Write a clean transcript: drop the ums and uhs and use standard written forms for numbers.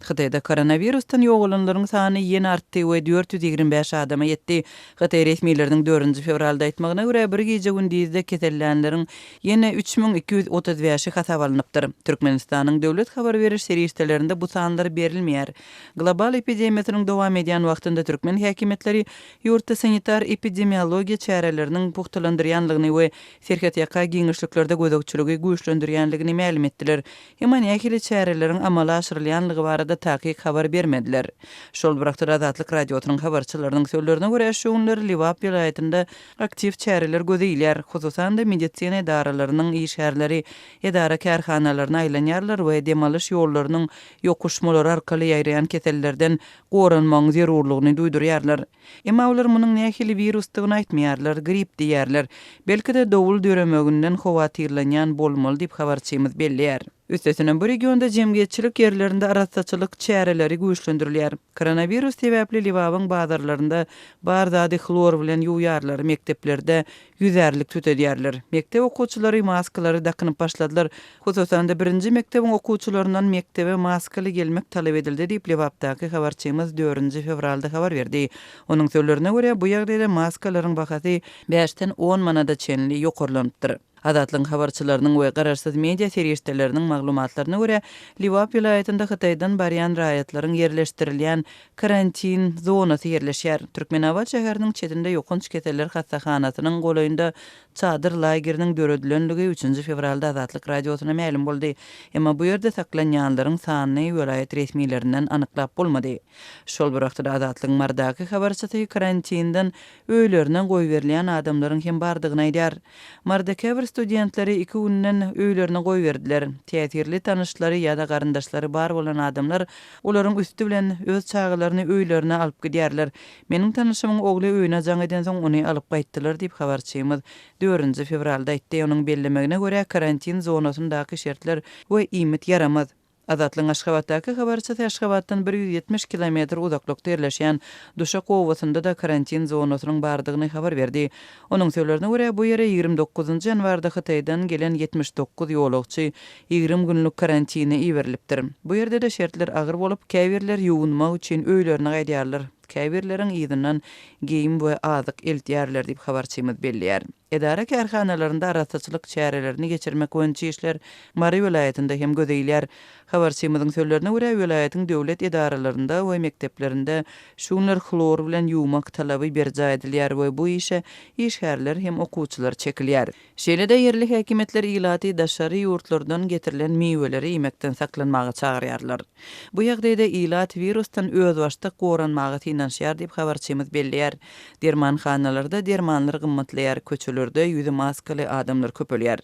Xitayda koronavirusdan ýogulanlaryň sany ýene artdy we 425 adama ýetdi. Xitay resmiýetleriniň 4 fevralda aýtmagyna görä bir gece gündizde kesellenleriň ýene 3235-i hasap alınıpdyr. Türkmenistanyň döwlet habar beriş serýislerinde bu sanlar berilmeýär. Global epidemiýanyň dowam edýän wagtynda türkmen häkimetleri ýurtda sanitar epidemiologiýa çäreleriniň puhtalandyrýanlygyny we serhat ýaka giňişliklerde gözegçiligi güýçlendirýänligini ma'lum etdiler. Hemen ýakile çäreleriň amala aşyrylýanlygy barada takyk habar bermediler. Şol birakda Azatlyk radiosynyň habarçylarynyň sözlerine görä şoňlar Liwap ýylaýatynda aktiv çäreler gözeýler, hususan da medisina edaralarynyň işgärleri, edara kärhanalaryna aýlanýarlar we demalyş ýollarynyň ýokuşmalary arkaly ýaýrayan kesellerden goranmagyň zerurlygyny duýdurýarlar. Emma olar munyň nähili virusdygyny aýtmaýarlar, grip diýerler. Belki de dowul döremegünden howatyrlanýan bolmaly diýip habarçymyz bellýär. Üstesine bu regionda jemgyýetçilik ýerlerinde arassaçylyk çäreleri güýçlendirilýär. Koronavirus sebäpli Liwabyň bazarlarynda bar zady xlor bilen ýuýarlar, mekteplerde ýüzärlik tütedýärler. Mektep okuwçylary maskalary dakynyp başladylar. Hususan da 1-nji mektebiň okuwçylaryndan mektebe maskaly gelmek talap edildi diýip Liwapdaky habarçymyz 4 fevralda habar berdi. Onuň sözlerine görä bu ýagdaýda maskalaryň bahasy 5-den 10 manada çenli ýokarlanypdyr. Azatlyň habarçylarynyň we gararsyz media serýisleriniň maglumatlaryna görä, Liwap ýylaýatynda Hytaýdan barýan raýatlaryň yerleşdirilýän karantin zonasy yerleşýär. Türkmenabad şäheriniň çetinde ýokunç keseller hastahanasynyň golaýynda çadyr lageriniň döredilenligi 3 fevralda Azatlyk radiosyna ma'lum boldy. Emma bu ýerde saklanýanlaryň sanyny welaýat resmiýetlerinden anyklap bolmady. Şol bir wagtda Azatlyň mardaky habarçysy karantindan öýlerine goýberilýän adamlaryň hem bardygyny aýdýar. Mardaky studentleri 2 günden öýlerine goýberdiler. Täsirli tanışlary ýa-da garandaşlary bar bolan adamlar olaryň üstü bilen öz çağlaryny öýlerine alyp gidýärler. Meniň tanışymyň ogly öýüne jaň eden soň ony alyp gaýtdylar diýip habarçymyz 4 fevralda aýtdy. Onuň bellemegine görä karantin zonasyndaky şertler we iýmit yaramaz. Azatlyň Aşgabatdaky habarçysy Aşgabatdan 170 kilometr uzaklykda ýerleşýän Duşak owasynda da karantin zonasynyň bardygyny habar berdi. Onuň sözlerine görä bu ýere 29-njy ýanwarda Hytaýdan gelen 79 ýolagçy 20 günlük karantine iberilipdir. Bu ýerde de şertler agyr bolup, käbirler ýuwunmak üçin öýlerine gaýdýarlar. Käbirleriň ýygynyň geyim we azyk eltýärler diýip habarçymyz bellýär. Edara kärhanalarynda arassaçylyk çärelerini geçirmek boýunça işler Mary welaýatynda hem gözeýler. Habarçymyzyň sözlerine görä welaýatyň döwlet edaralarynda we mekteplerinde şunlar xlor bilen ýuwmak talaby berja edilýär we bu işe işgärler hem okuwçylar çekilýär. Şeýle-de yerli häkimetler ilaty daşary ýurtlardan getirilen meýweleri ýemekden saklanmagy çagyrýarlar. Bu ýagdaýda ilat virusdan öz başda goranmagy tinanşýar diýip habarçymyz bellýär. Dermanhanalarda dermanlar gymmatlaýar, köçelerde ýüzi maskaly adamlar köpelýär.